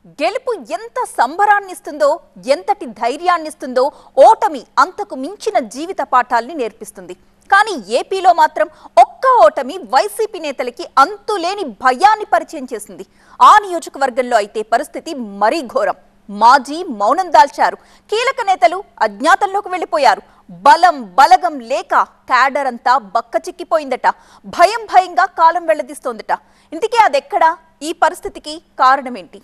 గెలుపు ఎంత సంబరాన్నిస్తుందో, ఎంతటి ధైర్యాన్నిస్తుందో, ఓటమి అంతకు మించిన జీవిత పాఠాల్ని నేర్పిస్తుంది. కానీ ఏపీలో మాత్రం ఒక్క ఓటమి వైసీపీ నేతలకి అంతులేని భయాన్ని పరిచయం చేసింది. ఆ నియోజకవర్గంలో అయితే పరిస్థితి మరీ ఘోరం. మాజీ మౌనం దాల్చారు. కీలక నేతలు అజ్ఞాతంలోకి వెళ్లిపోయారు. బలగం లేక క్యాడర్ అంతా బక్కచిక్కిపోయిందట. భయంగా కాలం వెళ్లదీస్తోందట. ఇంతకీ అదెక్కడా? ఈ పరిస్థితికి కారణమేంటి?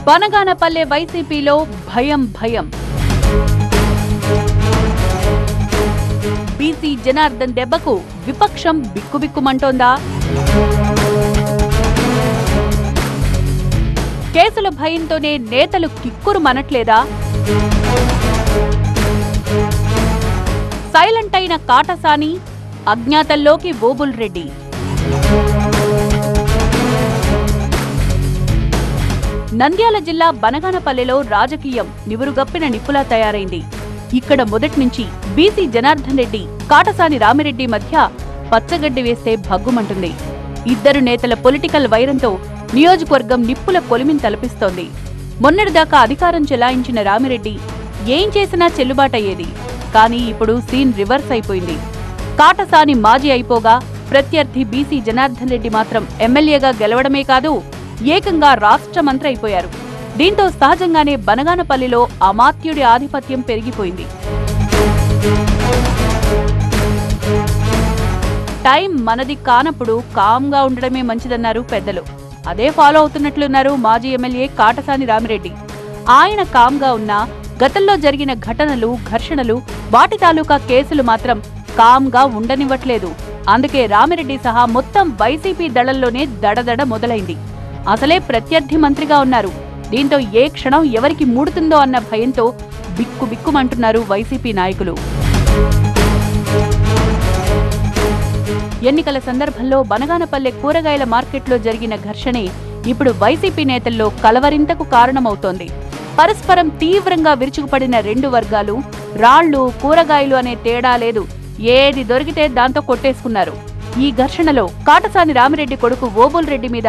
బనగానపల్లె వైసీపీలో భయం. బీసీ జనార్దన్ దెబ్బకు విపక్షం బిక్కుబిక్కుమంటోందా? కేసుల భయంతోనే నేతలు కిక్కురు మనట్లేదా? సైలెంట్ అయిన కాటసాని, అజ్ఞాతంలోకి ఓబుల్ రెడ్డి. నంద్యాల జిల్లా బనగానపల్లెలో రాజకీయం నివురుగప్పిన నిప్పులా తయారైంది. ఇక్కడ మొదటి నుంచి బీసీ జనార్దన్ రెడ్డి, కాటసాని రామిరెడ్డి మధ్య పచ్చగడ్డి వేస్తే భగ్గుమంటుంది. ఇద్దరు నేతల పొలిటికల్ వైరంతో నియోజకవర్గం నిప్పుల కొలిమిని తలపిస్తోంది. మొన్నటిదాకా అధికారం చెలాయించిన రామిరెడ్డి ఏం చేసినా చెల్లుబాటయ్యేది. కానీ ఇప్పుడు సీన్ రివర్స్ అయిపోయింది. కాటసాని మాజీ అయిపోగా ప్రత్యర్థి బీసీ జనార్దన్ రెడ్డి మాత్రం ఎమ్మెల్యేగా గెలవడమే కాదు, ఏకంగా రాష్ట్ర మంత్రి అయిపోయారు. దీంతో సహజంగానే బనగానపల్లిలో అమాత్యుడి ఆధిపత్యం పెరిగిపోయింది. టైం మనది కానప్పుడు కామ్గా ఉండడమే మంచిదన్నారు పెద్దలు. అదే ఫాలో అవుతున్నట్లున్నారు మాజీ ఎమ్మెల్యే కాటసాని రామిరెడ్డి. ఆయన కామ్గా ఉన్నా గతంలో జరిగిన ఘటనలు, ఘర్షణలు, వాటి తాలూకా కేసులు మాత్రం కామ్గా ఉండనివ్వట్లేదు. అందుకే రామిరెడ్డి సహా మొత్తం వైసీపీ దళంలోనే దడదడ మొదలైంది. అసలే ప్రత్యర్థి మంత్రిగా ఉన్నారు. దీంతో ఏ క్షణం ఎవరికి మూడుతుందో అన్న భయంతో బిక్కుమంటున్నారు వైసీపీ నాయకులు. ఎన్నికల సందర్భంలో బనగానపల్లె కూరగాయల మార్కెట్లో జరిగిన ఘర్షణే ఇప్పుడు వైసీపీ నేతల్లో కలవరింతకు కారణమవుతోంది. పరస్పరం తీవ్రంగా విరుచుకుపడిన రెండు వర్గాలు రాళ్లు, కూరగాయలు అనే తేడా లేదు, ఏది దొరికితే దాంతో కొట్టేసుకున్నారు. ఈ ఘర్షణలో కాటసాని రామిరెడ్డి కొడుకు ఓబుల్ రెడ్డి మీద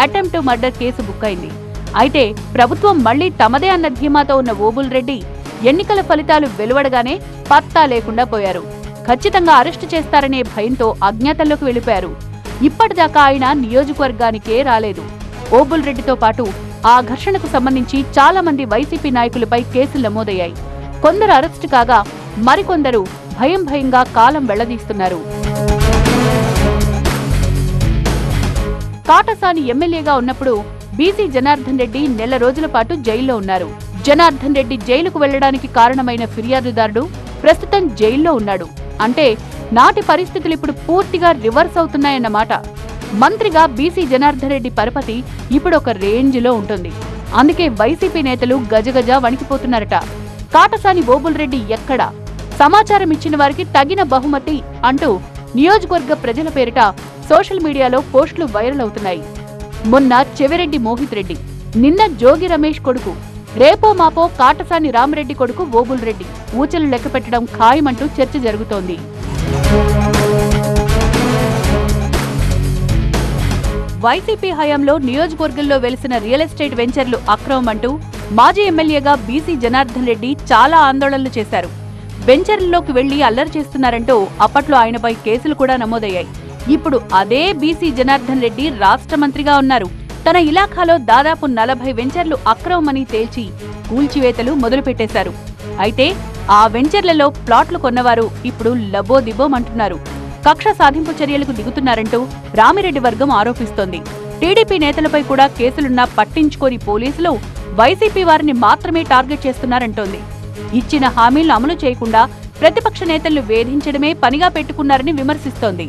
అటెంప్ట్ మర్డర్ కేసు బుక్కైంది. అయితే ప్రభుత్వం మళ్లీ తమదే అన్న ధీమాతో ఉన్న ఓబుల్ రెడ్డి ఎన్నికల ఫలితాలు వెలువడగానే పత్తా లేకుండా పోయారు. ఖచ్చితంగా అరెస్టు చేస్తారనే భయంతో అజ్ఞాతంలోకి వెళ్లిపోయారు. ఇప్పటిదాకా ఆయన నియోజకవర్గానికే రాలేదు. ఓబుల్ రెడ్డితో పాటు ఆ ఘర్షణకు సంబంధించి చాలా మంది వైసీపీ నాయకులపై కేసులు నమోదయ్యాయి. కొందరు అరెస్టు కాగా మరికొందరు భయంగా కాలం వెళ్లదీస్తున్నారు. కాటసాని ఎమ్మెల్యేగా ఉన్నప్పుడు బీసీ జనార్దన్ రెడ్డి నెల రోజుల పాటు జైల్లో ఉన్నారు. జనార్దన్ రెడ్డి జైలుకు వెళ్లడానికి కారణమైన ఫిర్యాదుదారుడు ప్రస్తుతం జైల్లో ఉన్నాడు. అంటే నాటి పరిస్థితులు ఇప్పుడు పూర్తిగా రివర్స్ అవుతున్నాయన్నమాట. మంత్రిగా బీసీ జనార్దన్ రెడ్డి పరపతి ఇప్పుడు ఒక రేంజ్లో ఉంటుంది. అందుకే వైసీపీ నేతలు గజగజ వణికిపోతున్నారట. కాటసాని ఓబుల్ రెడ్డి ఎక్కడా? సమాచారం ఇచ్చిన వారికి తగిన బహుమతి అంటూ నియోజకవర్గ ప్రజల పేరిట సోషల్ మీడియాలో పోస్టులు వైరల్ అవుతున్నాయి. మొన్న చెవిరెడ్డి మోహిత్ రెడ్డి, నిన్న జోగి రమేష్ కొడుకు, రేపో మాపో కాటసాని రామిరెడ్డి కొడుకు ఓబుల్ రెడ్డి ఊచలు లెక్కపెట్టడం ఖాయమంటూ చర్చ జరుగుతోంది. వైసీపీ హయాంలో నియోజకవర్గంలో వెలిసిన రియల్ ఎస్టేట్ వెంచర్లు అక్రమమంటూ మాజీ ఎమ్మెల్యేగా బీసీ జనార్దన్ రెడ్డి చాలా ఆందోళనలు చేశారు. వెంచర్లలోకి వెళ్లి అల్లరి చేస్తున్నారంటూ అప్పట్లో ఆయనపై కేసులు కూడా నమోదయ్యాయి. ఇప్పుడు అదే బీసీ జనార్దన్ రెడ్డి రాష్ట్ర మంత్రిగా ఉన్నారు. తన ఇలాఖాలో దాదాపు 40 వెంచర్లు అక్రమమని తేల్చి కూల్చివేతలు మొదలుపెట్టేశారు. అయితే ఆ వెంచర్లలో ప్లాట్లు కొన్నవారు ఇప్పుడు లబోదిబోమంటున్నారు. కక్ష సాధింపు చర్యలకు దిగుతున్నారంటూ రామిరెడ్డి వర్గం ఆరోపిస్తోంది. టీడీపీ నేతలపై కూడా కేసులున్నా పట్టించుకోని పోలీసులు వైసీపీ వారిని మాత్రమే టార్గెట్ చేస్తున్నారంటోంది. ఇచ్చిన హామీలను అమలు చేయకుండా ప్రతిపక్ష నేతలను వేధించడమే పనిగా పెట్టుకున్నారని విమర్శిస్తోంది.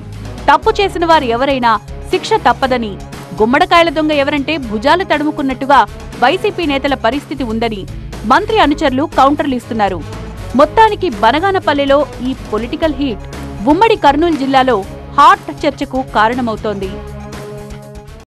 తప్పు చేసిన వారు ఎవరైనా శిక్ష తప్పదని, గుమ్మడికాయల దొంగ ఎవరంటే భుజాలు తడుముకున్నట్టుగా వైసీపీ నేతల పరిస్థితి ఉందని మంత్రి అనుచరులు కౌంటర్లు ఇస్తున్నారు. మొత్తానికి బనగానపల్లెలో ఈ పొలిటికల్ హీట్ ఉమ్మడి కర్నూలు జిల్లాలో హాట్ చర్చకు కారణమవుతోంది.